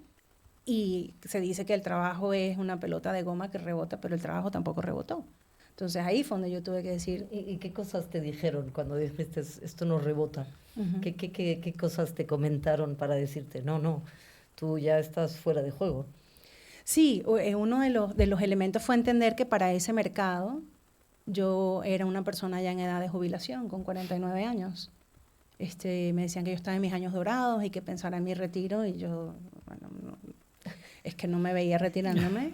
Y se dice que el trabajo es una pelota de goma que rebota, pero el trabajo tampoco rebotó. Entonces ahí fue donde yo tuve que decir... ¿Y qué cosas te dijeron cuando dijiste esto no rebota? Uh-huh. ¿Qué cosas te comentaron para decirte no, tú ya estás fuera de juego? Sí, uno de los elementos fue entender que para ese mercado yo era una persona ya en edad de jubilación, con 49 años. Me decían que yo estaba en mis años dorados y que pensara en mi retiro, y yo, bueno, es que no me veía retirándome.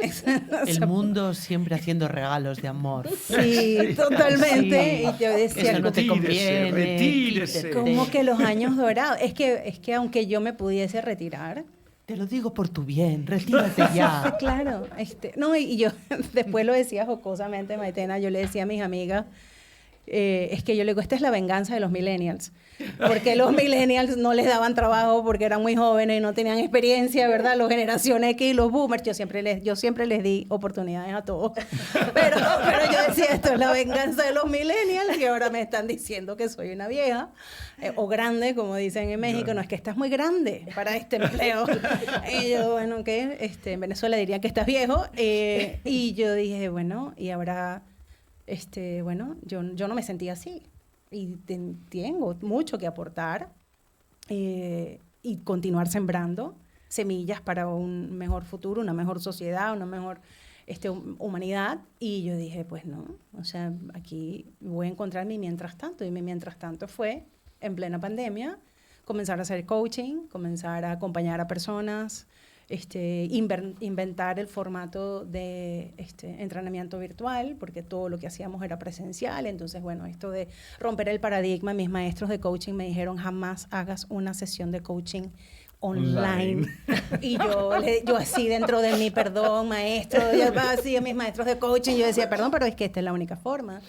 El mundo siempre haciendo regalos de amor. Sí, totalmente. Sí. Y yo decía, eso no te conviene. Retírese. ¿cómo que los años dorados? Es que aunque yo me pudiese retirar... Te lo digo por tu bien, retírate ya. Claro. No, y yo después lo decía jocosamente, Maitena, yo le decía a mis amigas, es que yo le digo, esta es la venganza de los millennials, porque los millennials no les daban trabajo porque eran muy jóvenes y no tenían experiencia, ¿verdad? Los generación X y los boomers, yo siempre les di oportunidades a todos, pero yo decía, esto es la venganza de los millennials, y ahora me están diciendo que soy una vieja, o grande, como dicen en México. No, es que estás muy grande para este empleo. Y yo, bueno, ¿qué? En Venezuela dirían que estás viejo, y yo dije, bueno, y ahora... bueno, yo no me sentía así, y tengo mucho que aportar, y continuar sembrando semillas para un mejor futuro, una mejor sociedad, una mejor humanidad. Y yo dije, pues no, o sea, aquí voy a encontrar mi mientras tanto, y mi mientras tanto fue, en plena pandemia, comenzar a hacer coaching, comenzar a acompañar a personas, inventar el formato de entrenamiento virtual, porque todo lo que hacíamos era presencial. Entonces, bueno, esto de romper el paradigma, mis maestros de coaching me dijeron, jamás hagas una sesión de coaching online. Y yo así dentro de mí, perdón, maestro, yo así a mis maestros de coaching, yo decía, perdón, pero es que esta es la única forma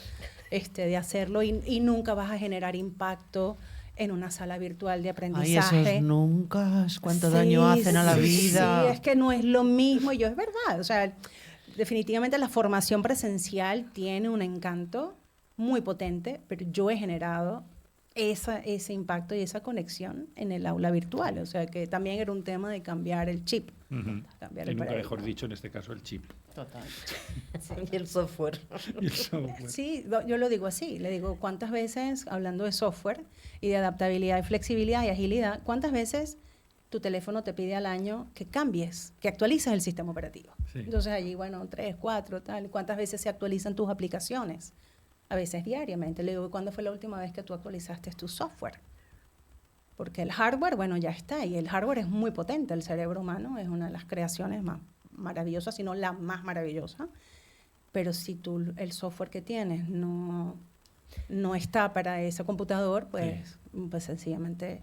de hacerlo, y nunca vas a generar impacto en una sala virtual de aprendizaje. Ay, esos nunca, cuánto daño hacen a la vida. Sí, es que no es lo mismo, y es verdad. O sea, definitivamente la formación presencial tiene un encanto muy potente, pero yo he generado ese impacto y esa conexión en el aula virtual. O sea, que también era un tema de cambiar el chip. Ujú. Cambiar Y el nunca paradigma. mejor dicho, en este caso, el chip. Total. Y el software. Y el software. Sí, yo lo digo así, le digo, ¿cuántas veces, hablando de software y de adaptabilidad y flexibilidad y agilidad, cuántas veces tu teléfono te pide al año que cambies, que actualices el sistema operativo? Sí. Entonces allí, bueno, 3, 4, tal, ¿cuántas veces se actualizan tus aplicaciones? A veces diariamente. Le digo, ¿cuándo fue la última vez que tú actualizaste tu software? Porque el hardware, bueno, ya está, y el hardware es muy potente. El cerebro humano es una de las creaciones más maravillosas, si no la más maravillosa. Pero si el software que tienes no está para ese computador, pues sencillamente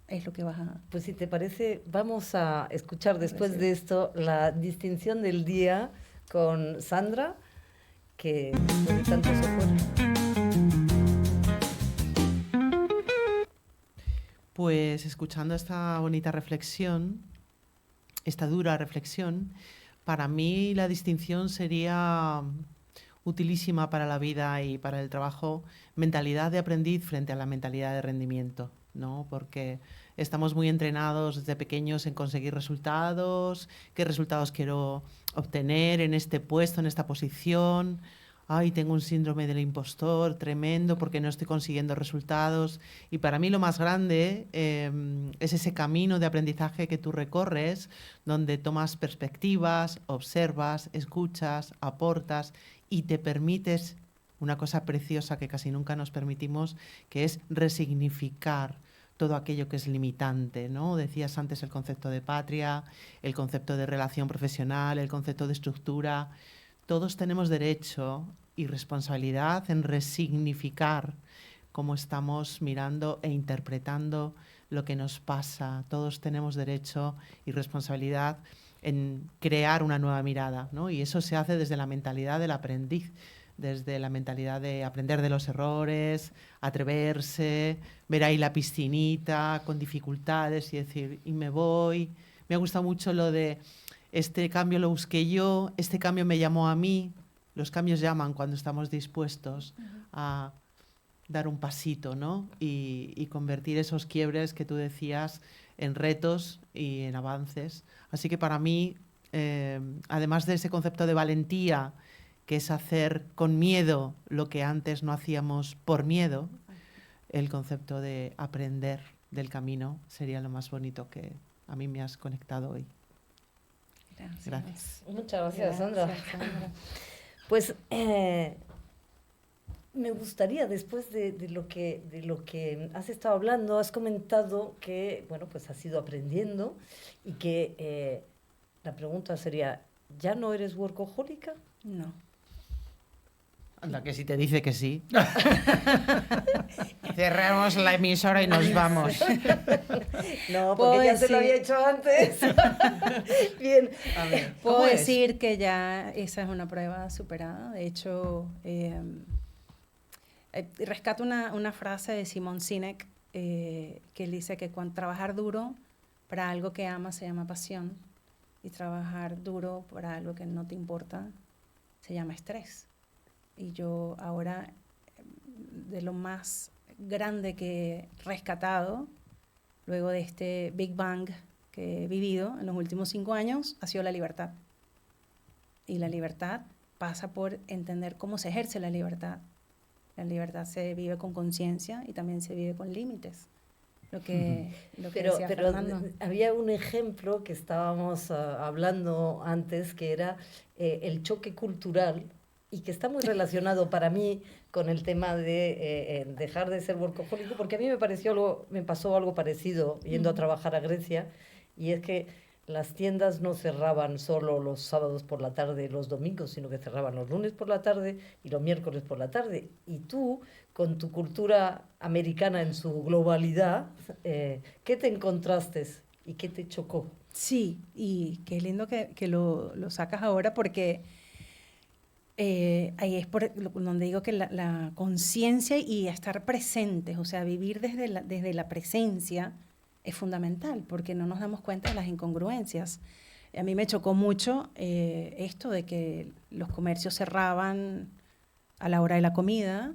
es lo que vas a... Pues si te parece, vamos a escuchar después Sí. de esto la distinción del día con Sandra, que después de tanto software. Pues escuchando esta bonita reflexión, esta dura reflexión, para mí la distinción sería utilísima para la vida y para el trabajo, mentalidad de aprendiz frente a la mentalidad de rendimiento, ¿no? Porque estamos muy entrenados desde pequeños en conseguir resultados, qué resultados quiero obtener en este puesto, en esta posición. Ay, tengo un síndrome del impostor tremendo porque no estoy consiguiendo resultados. Y para mí lo más grande es ese camino de aprendizaje que tú recorres, donde tomas perspectivas, observas, escuchas, aportas y te permites una cosa preciosa que casi nunca nos permitimos, que es resignificar todo aquello que es limitante, ¿no? Decías antes el concepto de patria, el concepto de relación profesional, el concepto de estructura. Todos tenemos derecho y responsabilidad en resignificar cómo estamos mirando e interpretando lo que nos pasa. Todos tenemos derecho y responsabilidad en crear una nueva mirada, ¿no? Y eso se hace desde la mentalidad del aprendiz, desde la mentalidad de aprender de los errores, atreverse, ver ahí la piscinita con dificultades y decir, y me voy. Me ha gustado mucho lo de este cambio lo busqué yo, este cambio me llamó a mí. Los cambios llaman cuando estamos dispuestos a dar un pasito, ¿no? Y convertir esos quiebres que tú decías en retos y en avances. Así que para mí, además de ese concepto de valentía, que es hacer con miedo lo que antes no hacíamos por miedo, el concepto de aprender del camino sería lo más bonito que a mí me has conectado hoy. Gracias. Muchas gracias, Sandra. Sandra. Pues me gustaría, después de lo que has estado hablando, has comentado que, bueno, pues has ido aprendiendo y que la pregunta sería, ¿ya no eres workahólica? No. Anda, que si te dice que sí. Cerramos la emisora y nos vamos. No, Puedo porque ya te lo decir- había hecho antes. Bien. A ver, Puedo ¿cómo es? decir que ya esa es una prueba superada. De hecho, rescato una frase de Simon Sinek que él dice que cuando trabajar duro para algo que amas se llama pasión y trabajar duro para algo que no te importa se llama estrés. Y yo ahora, de lo más grande que he rescatado, luego de este Big Bang que he vivido en los últimos 5 años, ha sido la libertad. Y la libertad pasa por entender cómo se ejerce la libertad. La libertad se vive con conciencia y también se vive con límites. Lo que decía Pero Fernando. había un ejemplo que estábamos hablando antes, que era el choque cultural, y que está muy relacionado para mí con el tema de dejar de ser workahólico, porque a mí me pasó algo parecido yendo a trabajar a Grecia, y es que las tiendas no cerraban solo los sábados por la tarde y los domingos, sino que cerraban los lunes por la tarde y los miércoles por la tarde. Y tú, con tu cultura americana en su globalidad, ¿qué te encontraste y qué te chocó? Sí, y qué lindo que lo sacas ahora porque ahí es donde digo que la conciencia y estar presentes, o sea, vivir desde la presencia es fundamental porque no nos damos cuenta de las incongruencias. A mí me chocó mucho esto de que los comercios cerraban a la hora de la comida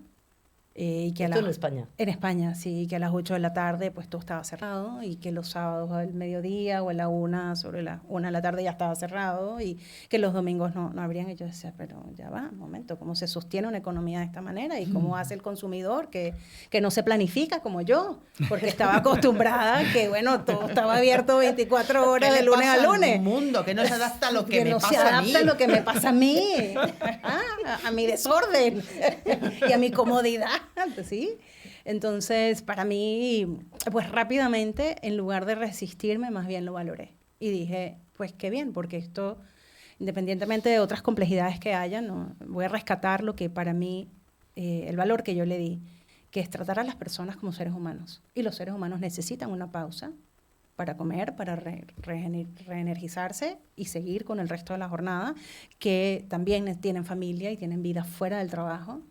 Y que Esto en España. En España, sí, que a las 8 de la tarde pues todo estaba cerrado y que los sábados al mediodía o a la 1, sobre la 1 de la tarde ya estaba cerrado y que los domingos no abrían. Y yo decía, pero ya va, un momento, ¿cómo se sostiene una economía de esta manera? ¿Y cómo hace el consumidor que no se planifica como yo? Porque estaba acostumbrada a que, bueno, todo estaba abierto 24 horas de lunes a lunes. Un mundo que no se adapta a lo que me no se pasa a mí. adapta a lo que me pasa a mí, a mi desorden y a mi comodidad, ¿sí? Entonces, para mí, pues rápidamente, en lugar de resistirme, más bien lo valoré. Y dije, pues qué bien, porque esto, independientemente de otras complejidades que haya, ¿no? Voy a rescatar lo que para mí, el valor que yo le di, que es tratar a las personas como seres humanos. Y los seres humanos necesitan una pausa para comer, para reenergizarse y seguir con el resto de la jornada, que también tienen familia y tienen vida fuera del trabajo.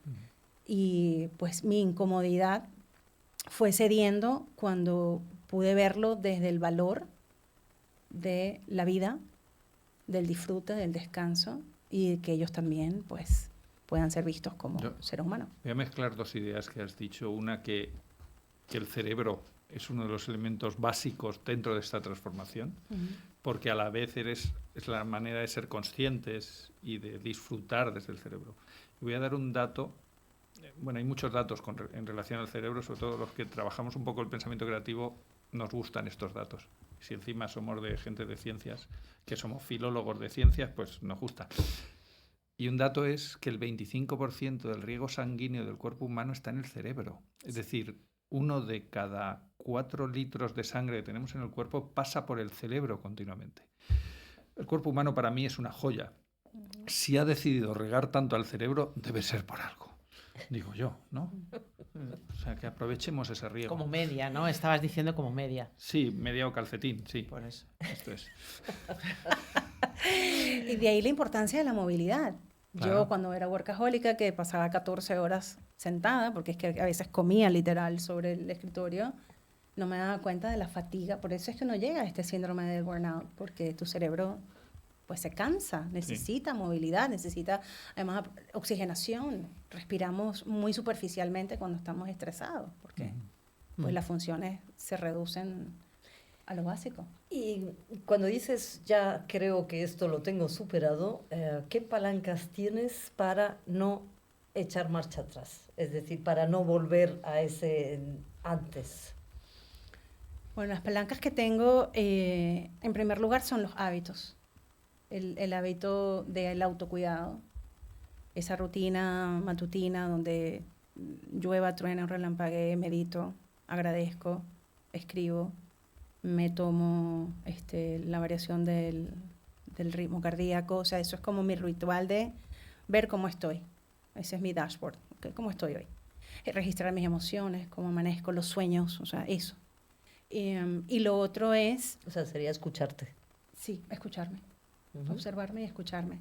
Y pues mi incomodidad fue cediendo cuando pude verlo desde el valor de la vida, del disfrute, del descanso y que ellos también pues puedan ser vistos como seres humanos. Voy a mezclar dos ideas que has dicho. Una, que el cerebro es uno de los elementos básicos dentro de esta transformación, porque a la vez es la manera de ser conscientes y de disfrutar desde el cerebro. Y voy a dar un dato. Bueno, hay muchos datos en relación al cerebro, sobre todo los que trabajamos un poco el pensamiento creativo, nos gustan estos datos. Si encima somos de gente de ciencias, que somos filólogos de ciencias, pues nos gusta. Y un dato es que el 25% del riego sanguíneo del cuerpo humano está en el cerebro. Es decir, 1 de cada 4 litros de sangre que tenemos en el cuerpo pasa por el cerebro continuamente. El cuerpo humano para mí es una joya. Si ha decidido regar tanto al cerebro, debe ser por algo. Digo yo, ¿no? O sea, que aprovechemos ese riego. Como media, ¿no? Estabas diciendo como media. Sí, media o calcetín, sí. Por eso. Esto es. Y de ahí la importancia de la movilidad. Claro. Yo cuando era workahólica, que pasaba 14 horas sentada, porque es que a veces comía literal sobre el escritorio, no me daba cuenta de la fatiga. Por eso es que uno llega a este síndrome de burnout, porque tu cerebro pues se cansa, necesita movilidad, necesita además oxigenación. Respiramos muy superficialmente cuando estamos estresados, porque pues las funciones se reducen a lo básico. Y cuando dices, ya creo que esto lo tengo superado, ¿qué palancas tienes para no echar marcha atrás? Es decir, para no volver a ese antes. Bueno, las palancas que tengo, en primer lugar, son los hábitos. El hábito del autocuidado, esa rutina matutina donde llueva, truena, relampaguee, medito, agradezco, escribo, me tomo la variación del ritmo cardíaco. O sea, eso es como mi ritual de ver cómo estoy. Ese es mi dashboard, ¿okay? ¿Cómo estoy hoy? Registrar mis emociones, cómo amanezco, los sueños, o sea, eso. Y lo otro es... O sea, sería escucharte. Sí, escucharme. Observarme y escucharme.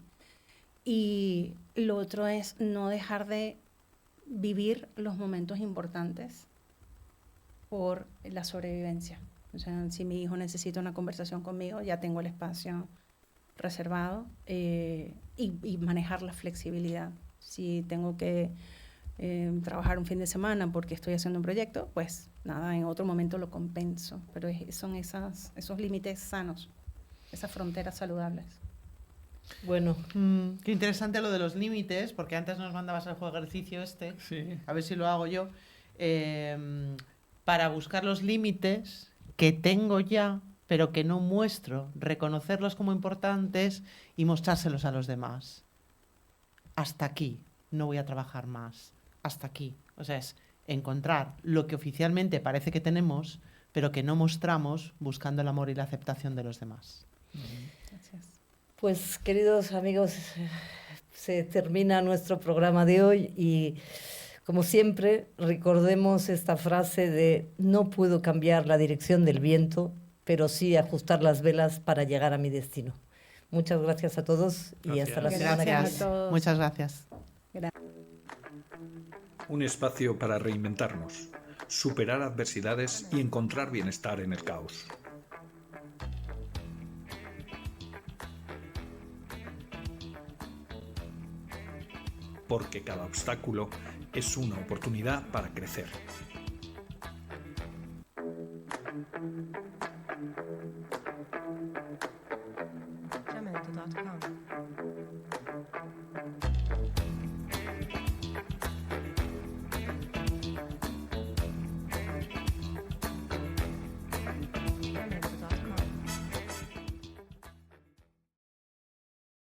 Y lo otro es no dejar de vivir los momentos importantes por la sobrevivencia. O sea, si mi hijo necesita una conversación conmigo, ya tengo el espacio reservado, y manejar la flexibilidad. Si tengo que trabajar un fin de semana porque estoy haciendo un proyecto, pues nada, en otro momento lo compenso. Pero son esos límites sanos, esas fronteras saludables. Bueno. Qué interesante lo de los límites, porque antes nos mandabas el ejercicio Sí. a ver si lo hago yo, para buscar los límites que tengo ya, pero que no muestro, reconocerlos como importantes y mostrárselos a los demás. Hasta aquí, no voy a trabajar más. Hasta aquí. O sea, es encontrar lo que oficialmente parece que tenemos, pero que no mostramos buscando el amor y la aceptación de los demás. Gracias. Pues, queridos amigos, se termina nuestro programa de hoy y, como siempre, recordemos esta frase de no puedo cambiar la dirección del viento, pero sí ajustar las velas para llegar a mi destino. Muchas gracias a todos y hasta la semana que viene. Gracias a todos. Muchas gracias. Un espacio para reinventarnos, superar adversidades y encontrar bienestar en el caos. porque cada obstáculo es una oportunidad para crecer. Jamendo.com